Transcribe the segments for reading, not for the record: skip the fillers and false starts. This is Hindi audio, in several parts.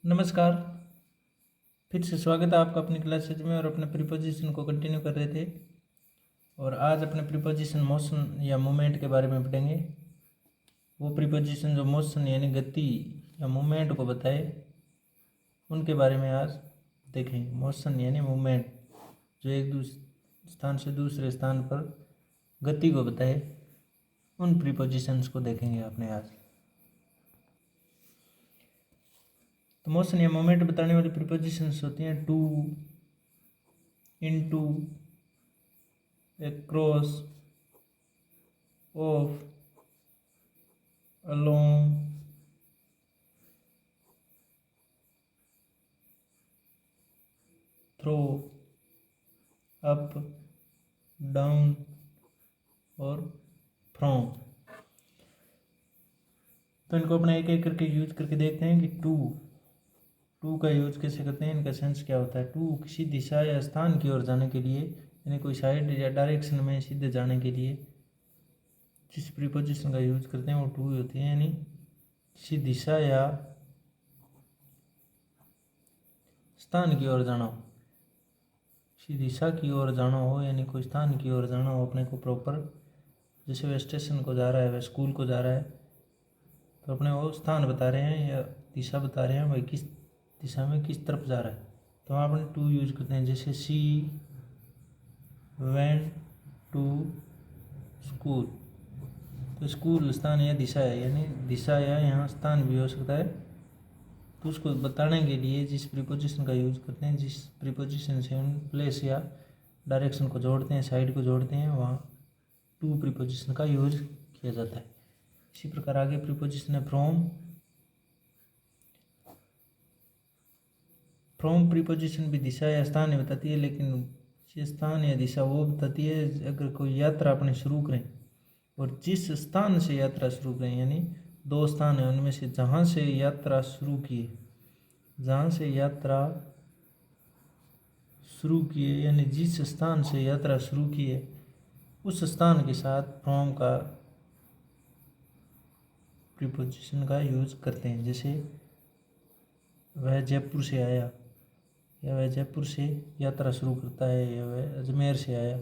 नमस्कार। फिर से स्वागत है आपका अपनी क्लासेज में। और अपने प्रीपोजिशन को कंटिन्यू कर रहे थे और आज अपने प्रीपोजिशन मोशन या मूवमेंट के बारे में पढ़ेंगे। वो प्रीपोजिशन जो मोशन यानी गति या मूवमेंट को बताए उनके बारे में आज देखेंगे। मोशन यानी मूवमेंट जो एक दूसरे स्थान से दूसरे स्थान पर गति को बताए उन प्रीपोजिशंस को देखेंगे आपने आज। तो मोशन या मोमेंट बताने वाली प्रीपोजिशंस होती हैं to, into, across, of, along, through, up, down और फ्रॉम। तो इनको अपना एक एक करके यूज करके देखते हैं कि टू का यूज कैसे करते हैं, इनका सेंस क्या होता है। टू किसी दिशा या स्थान की ओर जाने के लिए यानी कोई साइड या डायरेक्शन में सीधे जाने के लिए जिस प्रीपोजिशन का यूज करते हैं वो टू होती है। यानी किसी दिशा या स्थान की ओर जाना हो, किसी दिशा की ओर जाना हो यानी कोई स्थान की ओर जाना हो अपने को प्रॉपर, जैसे वह स्टेशन को जा रहा है, वह स्कूल को जा रहा है, तो अपने वो स्थान बता रहे हैं या दिशा बता रहे हैं भाई किस दिशा में किस तरफ जा रहा है, तो वहाँ अपने टू यूज करते हैं। जैसे शी वेंट टू स्कूल, तो स्कूल स्थान या दिशा है, यानी दिशा या यहाँ स्थान भी हो सकता है। तो उसको बताने के लिए जिस प्रीपोजिशन का यूज करते हैं, जिस प्रीपोजिशन से उन प्लेस या डायरेक्शन को जोड़ते हैं, साइड को जोड़ते हैं, वहाँ टू प्रीपोजिशन का यूज किया जाता है। इसी प्रकार आगे प्रीपोजिशन है फ्रॉम। फ्रॉम प्रीपोजिशन भी दिशा या स्थान ही बताती है, लेकिन ये स्थान या दिशा वो बताती है अगर कोई यात्रा अपने शुरू करें और जिस स्थान से यात्रा शुरू करें, यानी दो स्थान है उनमें से जहाँ से यात्रा शुरू किए, जहाँ से यात्रा शुरू किए यानी जिस स्थान से यात्रा शुरू किए उस स्थान के साथ फ्रॉम का प्रीपोजिशन का यूज करते हैं। जैसे वह जयपुर से आया, या वह जयपुर से यात्रा शुरू करता है, या वह अजमेर से आया,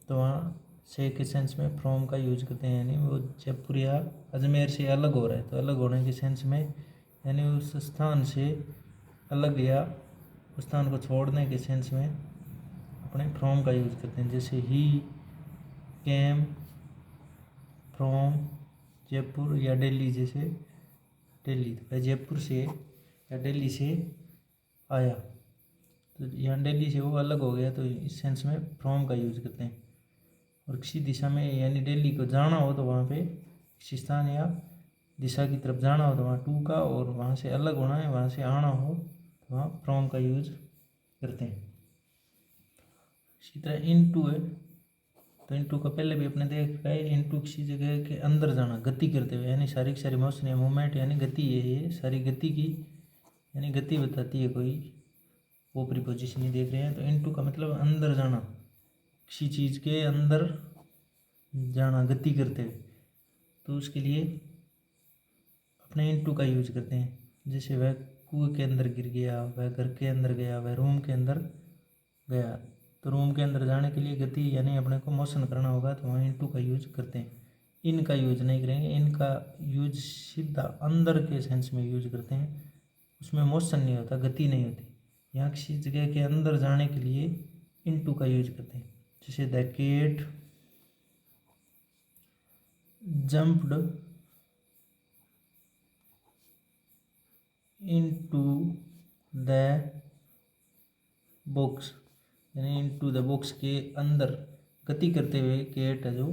तो वहाँ से के सेंस में फ्रॉम का यूज करते हैं। यानी वो जयपुर या अजमेर से अलग हो रहा है, तो अलग होने के सेंस में यानी उस स्थान से अलग या उस स्थान को छोड़ने के सेंस में अपने फ्रॉम का यूज करते हैं। जैसे ही केम फ्रॉम जयपुर या दिल्ली, जैसे दिल्ली तो वह जयपुर से या दिल्ली से आया, तो यहाँ दिल्ली से वो अलग हो गया, तो इस सेंस में फ्रॉम का यूज करते हैं। और किसी दिशा में यानी दिल्ली को जाना हो तो वहाँ पे किसी स्थान या दिशा की तरफ जाना हो तो वहाँ टू का, और वहाँ से अलग होना है, वहाँ से आना हो तो वहाँ फ्रॉम का यूज करते हैं। इसी तरह इन टू है, तो इन टू का पहले भी अपने देखा है। इन टू किसी जगह के अंदर जाना गति करते हुए, यानी सारी मोशन या मूवमेंट यानी गति है, ये सारी गति की यानी गति बताती है कोई, वो प्रीपोजिशन ही देख रहे हैं। तो इनटू का मतलब अंदर जाना, किसी चीज़ के अंदर जाना गति करते हुए, तो उसके लिए अपने इनटू का यूज करते हैं। जैसे वह कुएं के अंदर गिर गया, वह घर के अंदर गया, वह रूम के अंदर गया, तो रूम के अंदर जाने के लिए गति यानी अपने को मोशन करना होगा, तो वहाँ इनटू का यूज करते हैं। इन का यूज नहीं करेंगे, इनका यूज सीधा अंदर के सेंस में यूज करते हैं, उसमें मोशन नहीं होता, गति नहीं होती। यहाँ किसी जगह के अंदर जाने के लिए इनटू का यूज करते हैं। जैसे the cat jumped into the box, यानी इनटू द बॉक्स के अंदर गति करते हुए कैट है जो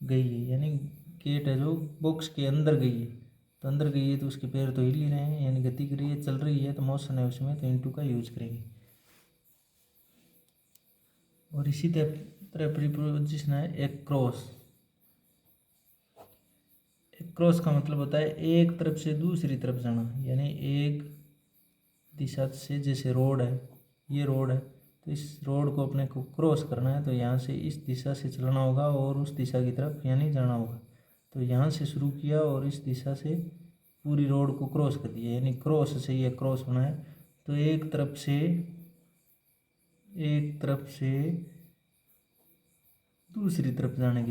गई है, यानी कैट है जो बॉक्स के अंदर गई है, तो अंदर गई है तो उसके पैर तो हिल ही रहे हैं, यानी गति कर रही है, चल रही है, तो मोशन है उसमें, तो इनटू का यूज करेंगे। और इसी तरह प्रीपोजिशन है एक्रॉस। एक्रॉस का मतलब होता है एक तरफ से दूसरी तरफ जाना, यानी एक दिशा से, जैसे रोड है, ये रोड है, तो इस रोड को अपने को क्रॉस करना है, तो यहाँ से इस दिशा से चलना होगा और उस दिशा की तरफ यानी जाना होगा। तो यहाँ से शुरू किया और इस दिशा से पूरी रोड को क्रॉस कर दिया, यानी क्रॉस से ये क्रॉस बना है। तो एक तरफ से दूसरी तरफ जाने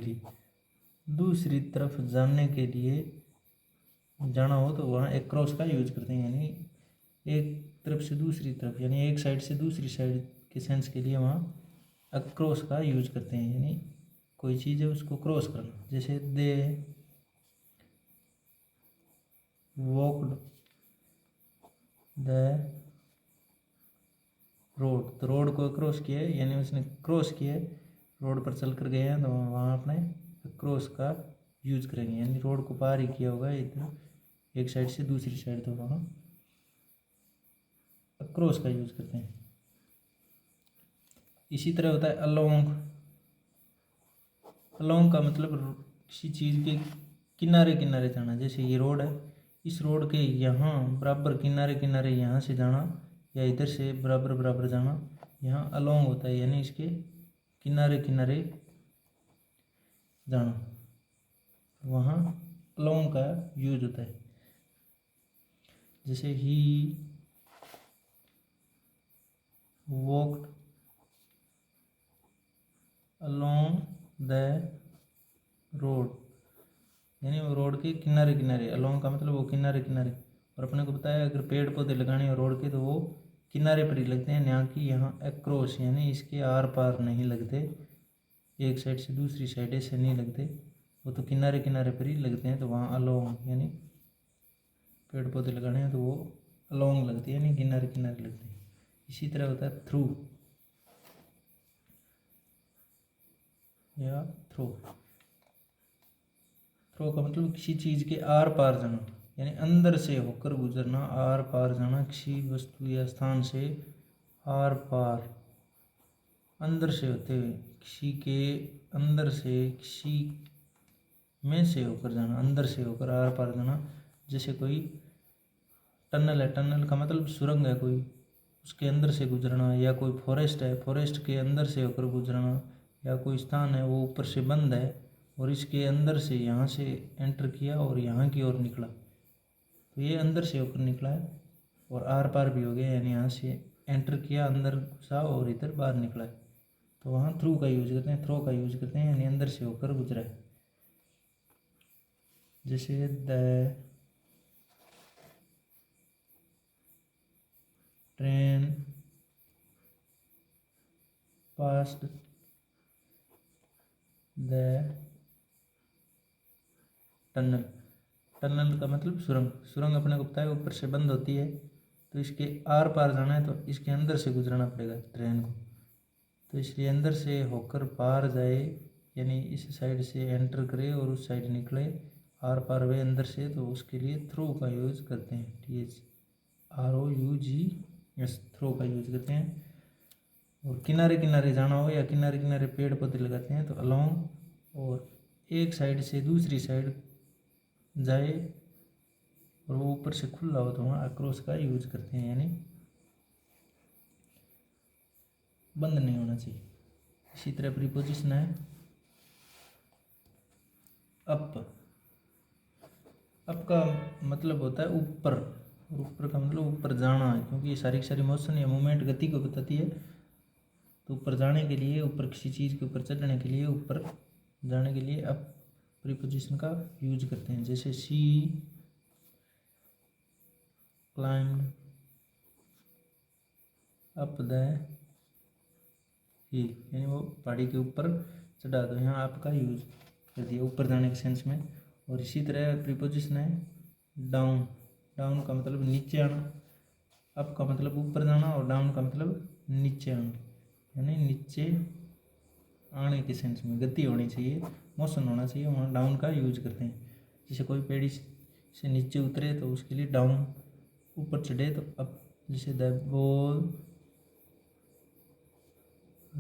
के लिए जाना हो तो वहाँ एक क्रॉस का यूज करते हैं, यानी एक तरफ से दूसरी तरफ, यानी एक साइड से दूसरी साइड के सेंस के लिए वहाँ अक्रॉस का यूज करते हैं, यानी कोई चीज़ है उसको क्रॉस करना। जैसे दे वॉकड द रोड, तो रोड को क्रॉस किया है, यानी उसने क्रॉस किया है, रोड पर चल कर गए हैं, तो वहाँ अपने क्रॉस का यूज करेंगे, यानी रोड को पार ही किया होगा इधर एक साइड से दूसरी साइड, तो वहाँ क्रॉस का यूज करते हैं। इसी तरह होता है अलोंग। अलोंग का मतलब किसी चीज़ के किनारे किनारे जाना। जैसे ये रोड है, इस रोड के यहाँ बराबर किनारे किनारे यहाँ से जाना, या इधर से बराबर बराबर जाना, यहाँ अलोंग होता है, यानी इसके किनारे किनारे जाना, वहाँ अलोंग का यूज होता है। जैसे ही वॉक्ड अलोंग द रोड, यानी वो रोड के किनारे किनारे, अलोंग का मतलब वो किनारे किनारे। और अपने को पता है अगर पेड़ पौधे लगाने हैं रोड के तो वो किनारे पर ही लगते हैं, यहाँ की यहाँ अक्रॉस, यानी इसके आर पार नहीं लगते, एक साइड से दूसरी साइड ऐसे नहीं लगते, वो तो किनारे किनारे पर ही लगते हैं, तो वहाँ अलोंग, यानी पेड़ पौधे लगाने हैं तो वो अलोंग लगते हैं, यानी किनारे किनारे लगते हैं। इसी तरह होता है थ्रू या थ्रो। थ्रो का मतलब किसी चीज़ के आर पार जाना, यानी अंदर से होकर गुजरना, आर पार जाना, किसी वस्तु या स्थान से आर पार, अंदर से होते हुए, किसी के अंदर से, किसी में से होकर जाना, अंदर से होकर आर पार जाना। जैसे कोई टनल है, टनल का मतलब सुरंग है कोई, उसके अंदर से गुजरना, या कोई फॉरेस्ट है, फॉरेस्ट के अंदर से होकर गुजरना, या कोई स्थान है वो ऊपर से बंद है और इसके अंदर से यहाँ से एंटर किया और यहाँ की ओर निकला, तो ये अंदर से होकर निकला है, और आर पार भी हो गया, यानी यहाँ से एंटर किया, अंदर घुसा और इधर बाहर निकला है, तो वहाँ थ्रू का यूज करते हैं, थ्रो का यूज करते हैं, यानी अंदर से होकर गुजरा है। जैसे the train passed the tunnel. Tunnel का मतलब सुरंग, सुरंग अपने को पता है ऊपर से बंद होती है, तो इसके आर पार जाना है तो इसके अंदर से गुजरना पड़ेगा ट्रेन को, तो इसलिए अंदर से होकर पार जाए, यानी इस साइड से एंटर करे और उस साइड निकले, आर पार वे अंदर से, तो उसके लिए थ्रू का यूज़ करते हैं, THROUGS, थ्रो का यूज़ करते हैं। और किनारे किनारे जाना हो या किनारे किनारे पेड़ पौधे लगाते हैं तो अलोंग, और एक साइड से दूसरी साइड जाए और वो ऊपर से खुला हो तो वहाँ अक्रॉस का यूज करते हैं, यानी बंद नहीं होना चाहिए। इसी तरह प्रीपोजिशन है अप। अप का मतलब होता है ऊपर, ऊपर का मतलब ऊपर जाना, क्योंकि ये सारी की सारी मोशन या मूवमेंट गति को बताती है, तो ऊपर जाने के लिए, ऊपर किसी चीज़ के ऊपर चढ़ने के लिए, ऊपर जाने के लिए अप प्रीपोजिशन का यूज करते हैं। जैसे शी क्लाइम्ड अप द हिल, यानी वो पहाड़ी के ऊपर चढ़ा, तो यहाँ आपका यूज कर दिया ऊपर जाने के सेंस में। और इसी तरह प्रीपोजिशन है डाउन। डाउन का मतलब नीचे आना, अप का मतलब ऊपर जाना और डाउन का मतलब नीचे आना, यानी नीचे आने के सेंस में गति होनी चाहिए, मोशन होना चाहिए, वहाँ डाउन का यूज करते हैं। जैसे कोई पेड़ी से नीचे उतरे तो उसके लिए डाउन, ऊपर चढ़े तो अप। जैसे the ball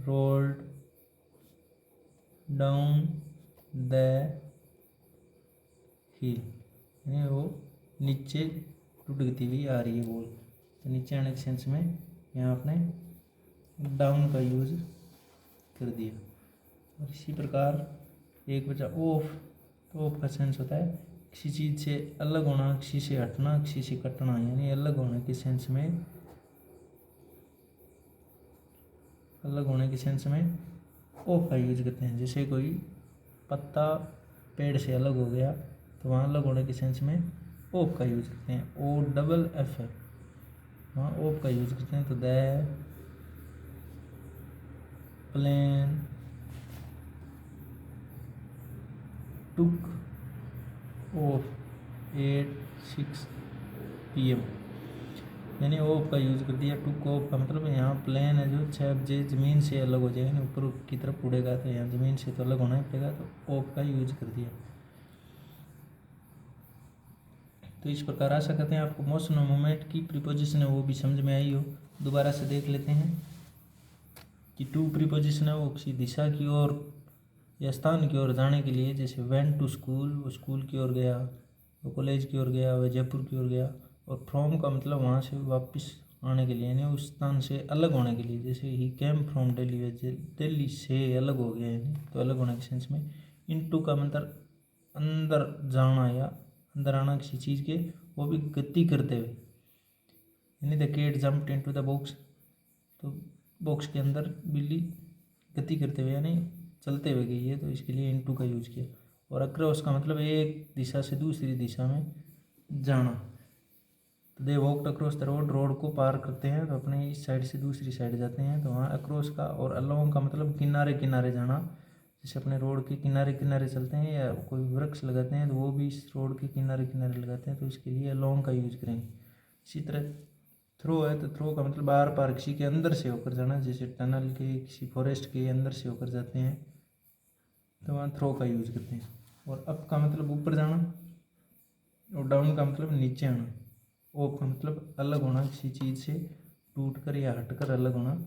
rolled down the हिल, यानी वो नीचे लुढ़कती हुई आ रही है बॉल, तो नीचे आने के सेंस में यहाँ आपने डाउन का यूज कर दिया। और इसी प्रकार एक बचा ऑफ, तो ऑफ का सेंस होता है किसी चीज़ से अलग होना, किसी से हटना, किसी से कटना, यानी अलग होने के सेंस में, अलग होने के सेंस में ऑफ का यूज करते हैं। जैसे कोई पत्ता पेड़ से अलग हो गया तो वहाँ अलग होने के सेंस में ऑफ का यूज करते हैं। OFF है, वहाँ ऑफ का यूज करते हैं। तो the plane took off 8:06 PM, यानी ऑफ का यूज़ कर दिया। टुक ऑफ का मतलब यहाँ प्लेन है जो 6 बजे ज़मीन से अलग हो जाएगा, ऊपर की तरफ उड़ेगा, तो यहाँ ज़मीन से तो अलग होना ही पड़ेगा, तो ऑफ का यूज कर दिया। तो इस प्रकार आशा करते हैं आपको मोशन और मोमेंट की प्रीपोजिशन है वो भी समझ में आई हो। दोबारा से देख लेते हैं कि टू प्रीपोजिशन है वो किसी दिशा की ओर या स्थान की ओर जाने के लिए, जैसे वेंट टू स्कूल, वो स्कूल की ओर गया, वो कॉलेज की ओर गया, वह जयपुर की ओर गया। और फ्रॉम का मतलब वहाँ से वापस आने के लिए, यानी उस स्थान से अलग होने के लिए, जैसे ही कैम फ्रॉम दिल्ली, वे दिल्ली से अलग हो गया, यानी तो अलग होने के सेंस में। इनटू का मतलब अंदर जाना या अंदर आना किसी चीज़ के, वो भी गति करते हुए, यानी the cat jumped into the box, तो बॉक्स के अंदर बिल्ली गति करते हुए यानी चलते हुए गई है, तो इसके लिए इनटू का यूज किया। और अक्रॉस का मतलब एक दिशा से दूसरी दिशा में जाना। तो they walked across the road, road को पार करते हैं, तो अपने इस साइड से दूसरी साइड जाते हैं, तो वहाँ अक्रॉस का। और अलोंग का मतलब किनारे किनारे जाना, जैसे अपने रोड के किनारे किनारे चलते हैं या कोई वृक्ष लगाते हैं तो वो भी इस रोड के किनारे किनारे लगाते हैं, तो इसके लिए अलोंग का यूज करेंगे। इसी तरह थ्रो है, तो थ्रो का मतलब बार पार किसी के अंदर से होकर जाना, जैसे टनल के, किसी फॉरेस्ट के अंदर से होकर जाते हैं, तो वहाँ थ्रो का यूज करते हैं। और अप का मतलब ऊपर जाना, और डाउन का मतलब नीचे आना। ऑफ का मतलब अलग होना किसी चीज़ से, टूट कर या हट कर अलग होना।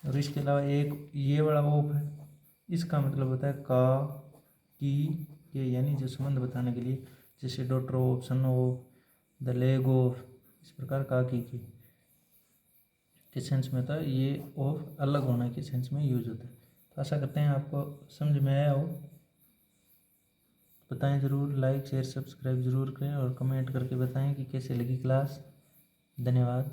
और इसके अलावा एक ये वाला ऑफ है, इसका मतलब होता है का, की, के, यानी जो संबंध बताने के लिए, जैसे daughter of, son of, the leg of, इस प्रकार का, की के सेंस में होता है। ये ऑफ अलग होने के सेंस में यूज होता है। तो आशा करते हैं आपको समझ में आया हो। बताएं ज़रूर, लाइक शेयर सब्सक्राइब ज़रूर करें और कमेंट करके बताएं कि कैसे लगी क्लास। धन्यवाद।